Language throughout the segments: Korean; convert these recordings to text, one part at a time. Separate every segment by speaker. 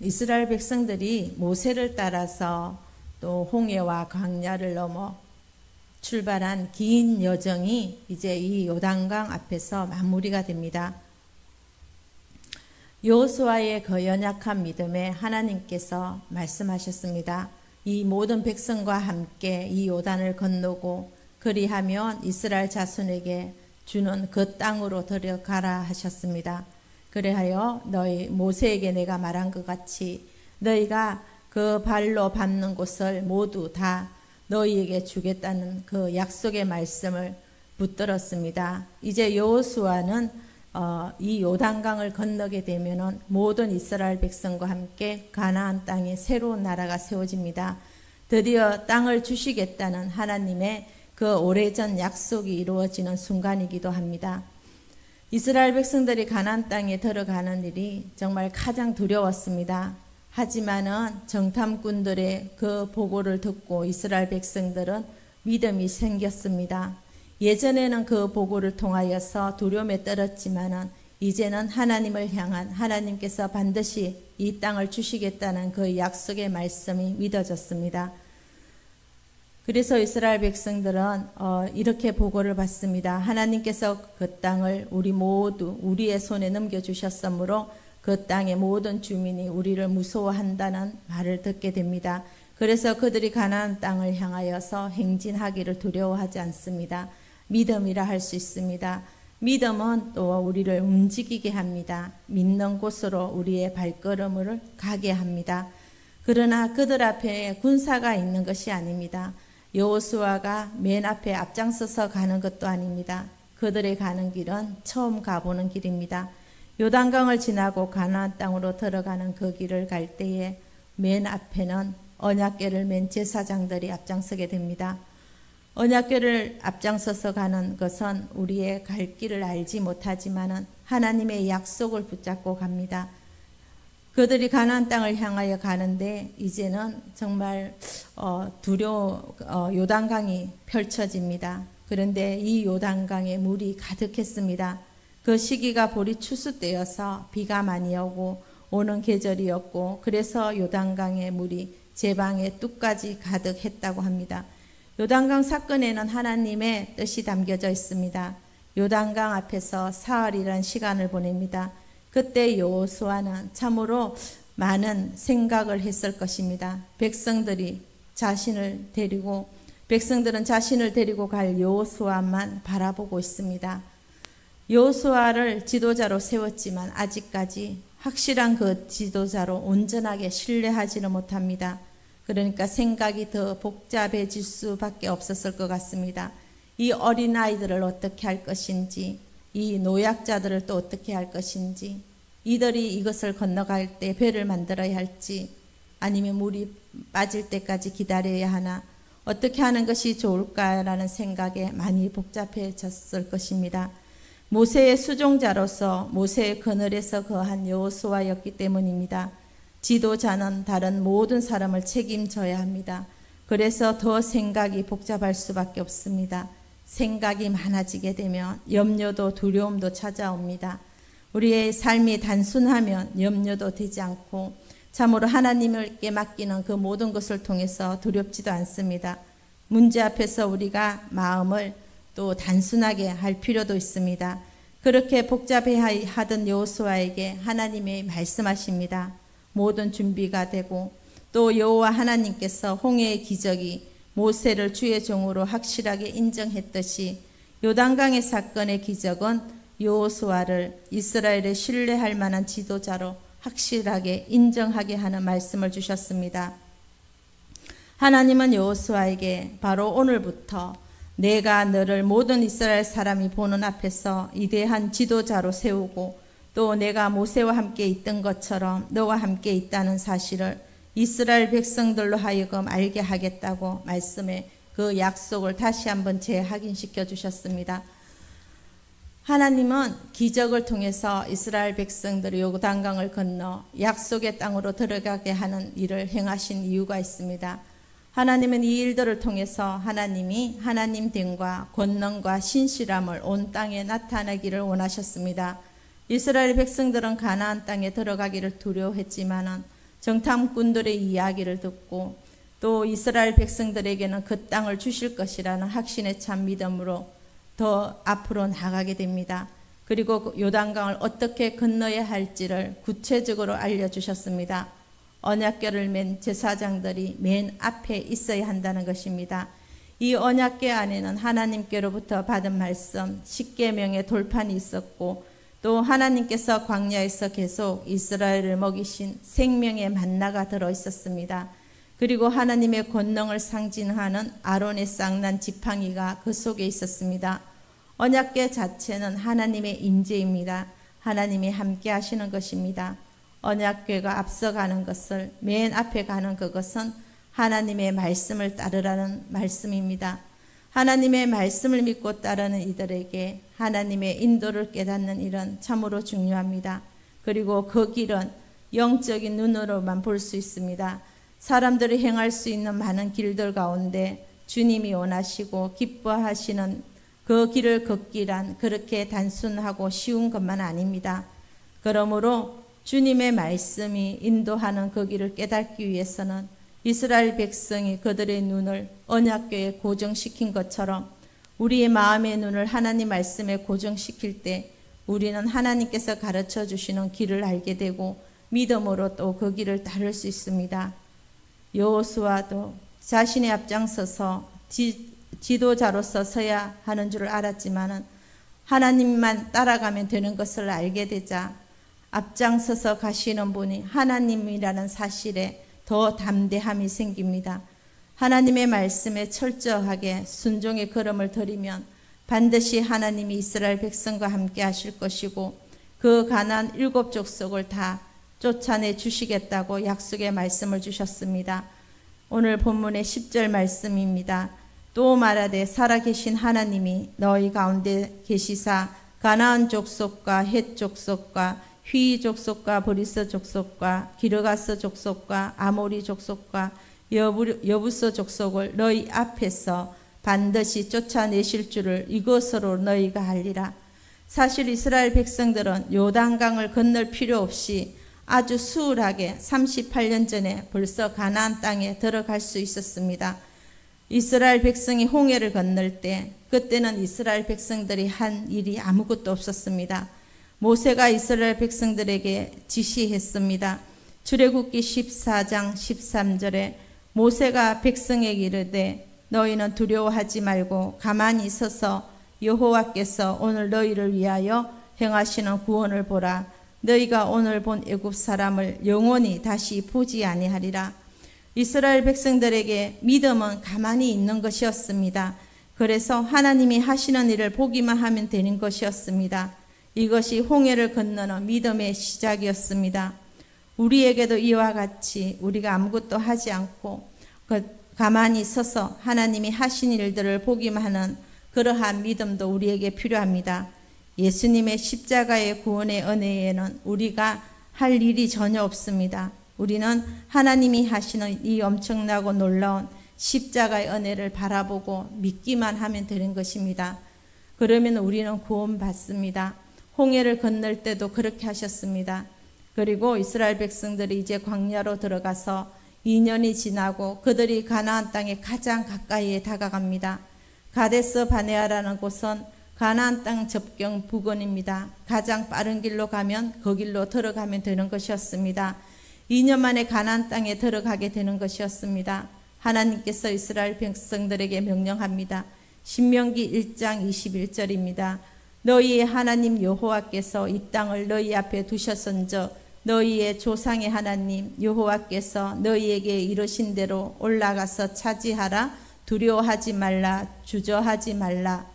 Speaker 1: 이스라엘 백성들이 모세를 따라서 또 홍해와 광야를 넘어 출발한 긴 여정이 이제 이 요단강 앞에서 마무리가 됩니다. 여호수아의 그 연약한 믿음에 하나님께서 말씀하셨습니다. 이 모든 백성과 함께 이 요단을 건너고 그리하면 이스라엘 자손에게 주는 그 땅으로 들어가라 하셨습니다. 그래하여 너희 모세에게 내가 말한 것 같이 너희가 그 발로 밟는 곳을 모두 다 너희에게 주겠다는 그 약속의 말씀을 붙들었습니다. 이제 여호수아는 이 요단강을 건너게 되면은 모든 이스라엘 백성과 함께 가나안 땅에 새로운 나라가 세워집니다. 드디어 땅을 주시겠다는 하나님의 그 오래전 약속이 이루어지는 순간이기도 합니다. 이스라엘 백성들이 가나안 땅에 들어가는 일이 정말 가장 두려웠습니다. 하지만은 정탐꾼들의 그 보고를 듣고 이스라엘 백성들은 믿음이 생겼습니다. 예전에는 그 보고를 통하여서 두려움에 떨었지만은 이제는 하나님을 향한 하나님께서 반드시 이 땅을 주시겠다는 그 약속의 말씀이 믿어졌습니다. 그래서 이스라엘 백성들은 이렇게 보고를 받습니다. 하나님께서 그 땅을 우리 모두 우리의 손에 넘겨주셨으므로 그 땅의 모든 주민이 우리를 무서워한다는 말을 듣게 됩니다. 그래서 그들이 가나안 땅을 향하여서 행진하기를 두려워하지 않습니다. 믿음이라 할 수 있습니다. 믿음은 또 우리를 움직이게 합니다. 믿는 곳으로 우리의 발걸음을 가게 합니다. 그러나 그들 앞에 군사가 있는 것이 아닙니다. 여호수아가 맨 앞에 앞장서서 가는 것도 아닙니다. 그들의 가는 길은 처음 가보는 길입니다. 요단강을 지나고 가나안 땅으로 들어가는 그 길을 갈 때에 맨 앞에는 언약궤를 맨 제사장들이 앞장서게 됩니다. 언약궤를 앞장서서 가는 것은 우리의 갈 길을 알지 못하지만은 하나님의 약속을 붙잡고 갑니다. 그들이 가나안 땅을 향하여 가는데 이제는 정말 요단강이 펼쳐집니다. 그런데 이 요단강에 물이 가득했습니다. 그 시기가 보리 추수 때여서 비가 많이 오는 계절이었고 그래서 요단강의 물이 제방의 뚝까지 가득했다고 합니다. 요단강 사건에는 하나님의 뜻이 담겨져 있습니다. 요단강 앞에서 사흘이라는 시간을 보냅니다. 그때 여호수아는 참으로 많은 생각을 했을 것입니다. 백성들은 자신을 데리고 갈 여호수아만 바라보고 있습니다. 여호수아를 지도자로 세웠지만 아직까지 확실한 그 지도자로 온전하게 신뢰하지는 못합니다. 그러니까 생각이 더 복잡해질 수밖에 없었을 것 같습니다. 이 어린아이들을 어떻게 할 것인지, 이 노약자들을 또 어떻게 할 것인지, 이들이 이것을 건너갈 때 배를 만들어야 할지, 아니면 물이 빠질 때까지 기다려야 하나, 어떻게 하는 것이 좋을까라는 생각에 많이 복잡해졌을 것입니다. 모세의 수종자로서 모세의 그늘에서 거한 여호수아였기 때문입니다. 지도자는 다른 모든 사람을 책임져야 합니다. 그래서 더 생각이 복잡할 수밖에 없습니다. 생각이 많아지게 되면 염려도 두려움도 찾아옵니다. 우리의 삶이 단순하면 염려도 되지 않고 참으로 하나님께 맡기는 그 모든 것을 통해서 두렵지도 않습니다. 문제 앞에서 우리가 마음을 또 단순하게 할 필요도 있습니다. 그렇게 복잡해하던 여호수아에게 하나님이 말씀하십니다. 모든 준비가 되고 또 여호와 하나님께서 홍해의 기적이 모세를 주의 종으로 확실하게 인정했듯이 요단강의 사건의 기적은 여호수아를 이스라엘의 신뢰할 만한 지도자로 확실하게 인정하게 하는 말씀을 주셨습니다. 하나님은 여호수아에게 바로 오늘부터 내가 너를 모든 이스라엘 사람이 보는 앞에서 위대한 지도자로 세우고 또 내가 모세와 함께 있던 것처럼 너와 함께 있다는 사실을 이스라엘 백성들로 하여금 알게 하겠다고 말씀에 그 약속을 다시 한번 재확인시켜 주셨습니다. 하나님은 기적을 통해서 이스라엘 백성들이 요단강을 건너 약속의 땅으로 들어가게 하는 일을 행하신 이유가 있습니다. 하나님은 이 일들을 통해서 하나님이 하나님 됨과 권능과 신실함을 온 땅에 나타내기를 원하셨습니다. 이스라엘 백성들은 가나안 땅에 들어가기를 두려워했지만은 정탐꾼들의 이야기를 듣고 또 이스라엘 백성들에게는 그 땅을 주실 것이라는 확신에 찬 믿음으로 더 앞으로 나가게 됩니다. 그리고 요단강을 어떻게 건너야 할지를 구체적으로 알려주셨습니다. 언약궤를 맨 제사장들이 맨 앞에 있어야 한다는 것입니다. 이 언약궤 안에는 하나님께로부터 받은 말씀, 십계명의 돌판이 있었고 또 하나님께서 광야에서 계속 이스라엘을 먹이신 생명의 만나가 들어 있었습니다. 그리고 하나님의 권능을 상징하는 아론의 쌍난 지팡이가 그 속에 있었습니다. 언약궤 자체는 하나님의 임재입니다. 하나님이 함께 하시는 것입니다. 언약궤가 앞서가는 것을 맨 앞에 가는 그것은 하나님의 말씀을 따르라는 말씀입니다. 하나님의 말씀을 믿고 따르는 이들에게 하나님의 인도를 깨닫는 일은 참으로 중요합니다. 그리고 그 길은 영적인 눈으로만 볼 수 있습니다. 사람들이 행할 수 있는 많은 길들 가운데 주님이 원하시고 기뻐하시는 그 길을 걷기란 그렇게 단순하고 쉬운 것만 아닙니다. 그러므로 주님의 말씀이 인도하는 그 길을 깨닫기 위해서는 이스라엘 백성이 그들의 눈을 언약궤에 고정시킨 것처럼 우리의 마음의 눈을 하나님 말씀에 고정시킬 때 우리는 하나님께서 가르쳐 주시는 길을 알게 되고 믿음으로 또 그 길을 따를 수 있습니다. 여호수아도 자신의 앞장서서 지도자로서 서야 하는 줄 알았지만은 하나님만 따라가면 되는 것을 알게 되자 앞장서서 가시는 분이 하나님이라는 사실에 더 담대함이 생깁니다. 하나님의 말씀에 철저하게 순종의 걸음을 들이면 반드시 하나님이 이스라엘 백성과 함께 하실 것이고 그 가나안 7 족속을 다 쫓아내 주시겠다고 약속의 말씀을 주셨습니다. 오늘 본문의 10절 말씀입니다. 또 말하되 살아계신 하나님이 너희 가운데 계시사 가나안 족속과 헷 족속과 휘 족속과 브리스 족속과 기르가스 족속과 아모리 족속과 여부스 족속을 너희 앞에서 반드시 쫓아내실 줄을 이것으로 너희가 알리라. 사실 이스라엘 백성들은 요단강을 건널 필요 없이 아주 수월하게 38년 전에 벌써 가나안 땅에 들어갈 수 있었습니다. 이스라엘 백성이 홍해를 건널 때 그때는 이스라엘 백성들이 한 일이 아무것도 없었습니다. 모세가 이스라엘 백성들에게 지시했습니다. 출애굽기 14장 13절에 모세가 백성에게 이르되 너희는 두려워하지 말고 가만히 서서 여호와께서 오늘 너희를 위하여 행하시는 구원을 보라. 너희가 오늘 본 애굽 사람을 영원히 다시 보지 아니하리라. 이스라엘 백성들에게 믿음은 가만히 있는 것이었습니다. 그래서 하나님이 하시는 일을 보기만 하면 되는 것이었습니다. 이것이 홍해를 건너는 믿음의 시작이었습니다. 우리에게도 이와 같이 우리가 아무것도 하지 않고 가만히 서서 하나님이 하신 일들을 보기만 하는 그러한 믿음도 우리에게 필요합니다. 예수님의 십자가의 구원의 은혜에는 우리가 할 일이 전혀 없습니다. 우리는 하나님이 하시는 이 엄청나고 놀라운 십자가의 은혜를 바라보고 믿기만 하면 되는 것입니다. 그러면 우리는 구원받습니다. 홍해를 건널 때도 그렇게 하셨습니다. 그리고 이스라엘 백성들이 이제 광야로 들어가서 2년이 지나고 그들이 가나안 땅에 가장 가까이에 다가갑니다. 가데스 바네아라는 곳은 가나안 땅 접경 부근입니다. 가장 빠른 길로 가면 그 길로 들어가면 되는 것이었습니다. 2년 만에 가나안 땅에 들어가게 되는 것이었습니다. 하나님께서 이스라엘 백성들에게 명령합니다. 신명기 1장 21절입니다. 너희의 하나님 여호와께서 이 땅을 너희 앞에 두셨은즉 너희의 조상의 하나님 여호와께서 너희에게 이르신 대로 올라가서 차지하라. 두려워하지 말라. 주저하지 말라.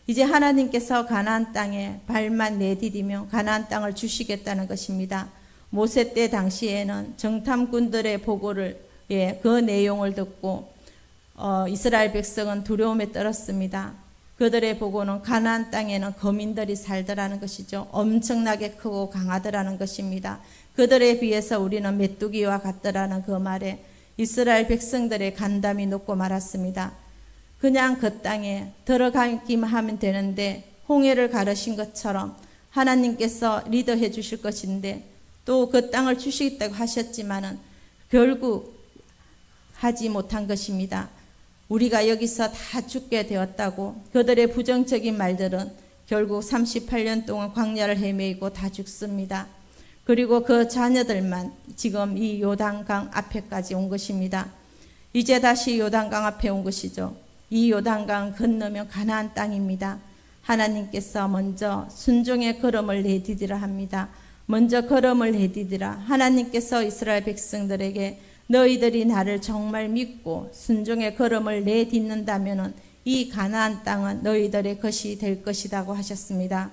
Speaker 1: 이제 하나님께서 가나안 땅에 발만 내디디며 가나안 땅을 주시겠다는 것입니다. 모세 때 당시에는 정탐꾼들의 보고를 그 내용을 듣고 이스라엘 백성은 두려움에 떨었습니다. 그들의 보고는 가나안 땅에는 거민들이 살더라는 것이죠. 엄청나게 크고 강하더라는 것입니다. 그들에 비해서 우리는 메뚜기와 같더라는 그 말에 이스라엘 백성들의 간담이 녹고 말았습니다. 그냥 그 땅에 들어가기만 하면 되는데 홍해를 가르신 것처럼 하나님께서 리더해 주실 것인데 또 그 땅을 주시겠다고 하셨지만은 결국 하지 못한 것입니다. 우리가 여기서 다 죽게 되었다고 그들의 부정적인 말들은 결국 38년 동안 광야를 헤매고 다 죽습니다. 그리고 그 자녀들만 지금 이 요단강 앞에까지 온 것입니다. 이제 다시 요단강 앞에 온 것이죠. 이 요단강 건너면 가나안 땅입니다. 하나님께서 먼저 순종의 걸음을 내디디라 합니다. 먼저 걸음을 내디디라. 하나님께서 이스라엘 백성들에게 너희들이 나를 정말 믿고 순종의 걸음을 내딛는다면 이 가나안 땅은 너희들의 것이 될 것이라고 하셨습니다.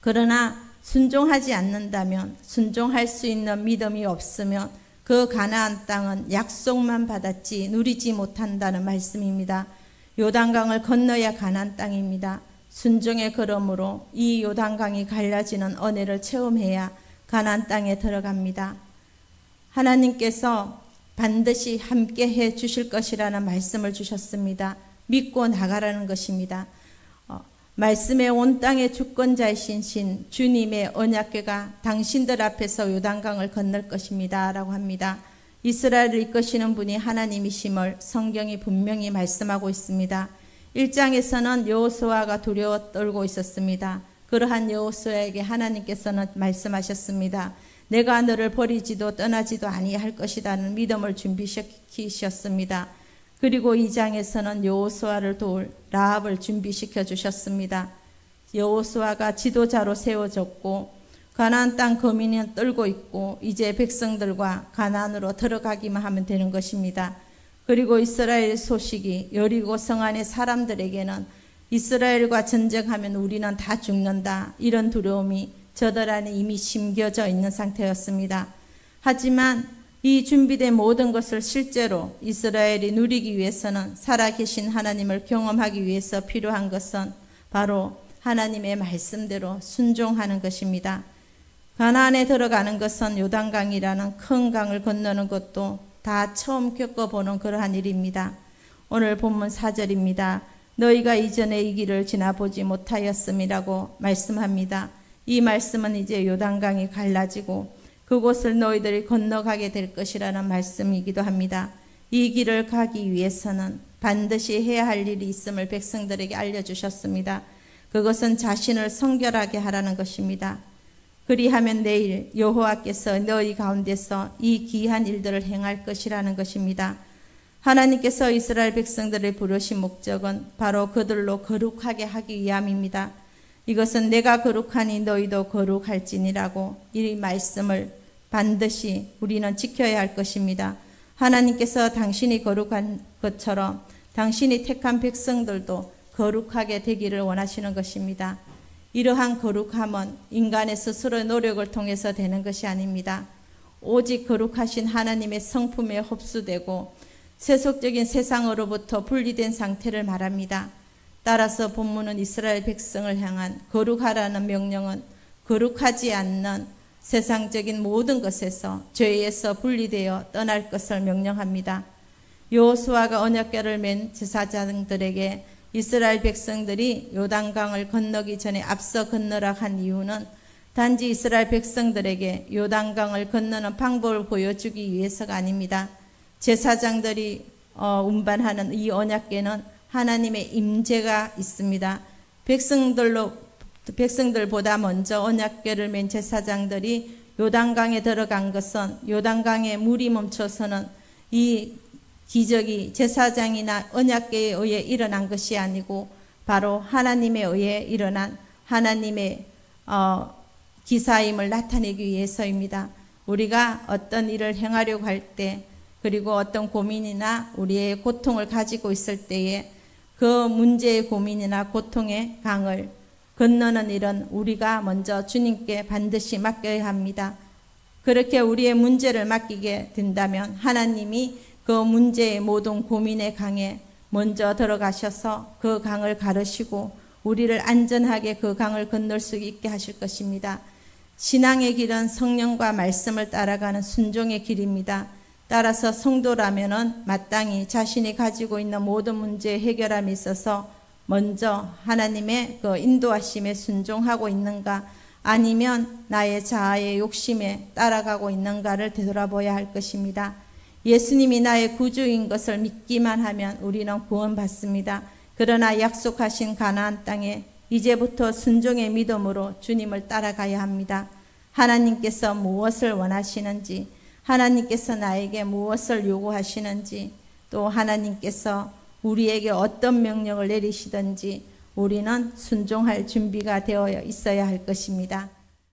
Speaker 1: 그러나 순종하지 않는다면, 순종할 수 있는 믿음이 없으면 그 가나안 땅은 약속만 받았지 누리지 못한다는 말씀입니다. 요단강을 건너야 가나안 땅입니다. 순종의 걸음으로 이 요단강이 갈라지는 은혜를 체험해야 가나안 땅에 들어갑니다. 하나님께서 반드시 함께 해 주실 것이라는 말씀을 주셨습니다. 믿고 나가라는 것입니다. 말씀의 온 땅의 주권자이신 주님의 언약궤가 당신들 앞에서 요단강을 건널 것입니다 라고 합니다. 이스라엘을 이끄시는 분이 하나님이심을 성경이 분명히 말씀하고 있습니다. 1장에서는 여호수아가 두려워 떨고 있었습니다. 그러한 여호수아에게 하나님께서는 말씀하셨습니다. 내가 너를 버리지도 떠나지도 아니할 것이라는 믿음을 준비시키셨습니다. 그리고 2장에서는 여호수아를 도울 라합을 준비시켜 주셨습니다. 여호수아가 지도자로 세워졌고 가나안 땅 거민은 떨고 있고 이제 백성들과 가나안으로 들어가기만 하면 되는 것입니다. 그리고 이스라엘 소식이 여리고 성 안의 사람들에게는 이스라엘과 전쟁하면 우리는 다 죽는다, 이런 두려움이 저들 안에 이미 심겨져 있는 상태였습니다. 하지만 이 준비된 모든 것을 실제로 이스라엘이 누리기 위해서는 살아계신 하나님을 경험하기 위해서 필요한 것은 바로 하나님의 말씀대로 순종하는 것입니다. 가나안에 들어가는 것은 요단강이라는 큰 강을 건너는 것도 다 처음 겪어보는 그러한 일입니다. 오늘 본문 4절입니다. 너희가 이전에 이 길을 지나보지 못하였음이라고 말씀합니다. 이 말씀은 이제 요단강이 갈라지고 그곳을 너희들이 건너가게 될 것이라는 말씀이기도 합니다. 이 길을 가기 위해서는 반드시 해야 할 일이 있음을 백성들에게 알려주셨습니다. 그것은 자신을 성결하게 하라는 것입니다. 그리하면 내일 여호와께서 너희 가운데서 이 귀한 일들을 행할 것이라는 것입니다. 하나님께서 이스라엘 백성들을 부르신 목적은 바로 그들로 거룩하게 하기 위함입니다. 이것은 내가 거룩하니 너희도 거룩할지니라고 이 말씀을 반드시 우리는 지켜야 할 것입니다. 하나님께서 당신이 거룩한 것처럼 당신이 택한 백성들도 거룩하게 되기를 원하시는 것입니다. 이러한 거룩함은 인간의 스스로의 노력을 통해서 되는 것이 아닙니다. 오직 거룩하신 하나님의 성품에 흡수되고 세속적인 세상으로부터 분리된 상태를 말합니다. 따라서 본문은 이스라엘 백성을 향한 거룩하라는 명령은 거룩하지 않는 세상적인 모든 것에서 죄에서 분리되어 떠날 것을 명령합니다. 여호수아가 언약궤를 맨 제사장들에게 이스라엘 백성들이 요단강을 건너기 전에 앞서 건너라 한 이유는 단지 이스라엘 백성들에게 요단강을 건너는 방법을 보여주기 위해서가 아닙니다. 제사장들이 운반하는 이 언약궤는 하나님의 임재가 있습니다. 백성들보다 먼저 언약궤를 맨 제사장들이 요단강에 들어간 것은 요단강에 물이 멈춰서는 이 기적이 제사장이나 언약궤에 의해 일어난 것이 아니고 바로 하나님에 의해 일어난 하나님의 기사임을 나타내기 위해서입니다. 우리가 어떤 일을 행하려고 할 때 그리고 어떤 고민이나 우리의 고통을 가지고 있을 때에 그 문제의 고민이나 고통의 강을 건너는 일은 우리가 먼저 주님께 반드시 맡겨야 합니다. 그렇게 우리의 문제를 맡기게 된다면 하나님이 그 문제의 모든 고민의 강에 먼저 들어가셔서 그 강을 가르시고 우리를 안전하게 그 강을 건널 수 있게 하실 것입니다. 신앙의 길은 성령과 말씀을 따라가는 순종의 길입니다. 따라서 성도라면은 마땅히 자신이 가지고 있는 모든 문제의 해결함에 있어서 먼저 하나님의 그 인도하심에 순종하고 있는가, 아니면 나의 자아의 욕심에 따라가고 있는가를 되돌아봐야 할 것입니다. 예수님이 나의 구주인 것을 믿기만 하면 우리는 구원받습니다. 그러나 약속하신 가나안 땅에 이제부터 순종의 믿음으로 주님을 따라가야 합니다. 하나님께서 무엇을 원하시는지, 하나님께서 나에게 무엇을 요구하시는지, 또 하나님께서 우리에게 어떤 명령을 내리시든지 우리는 순종할 준비가 되어 있어야 할 것입니다.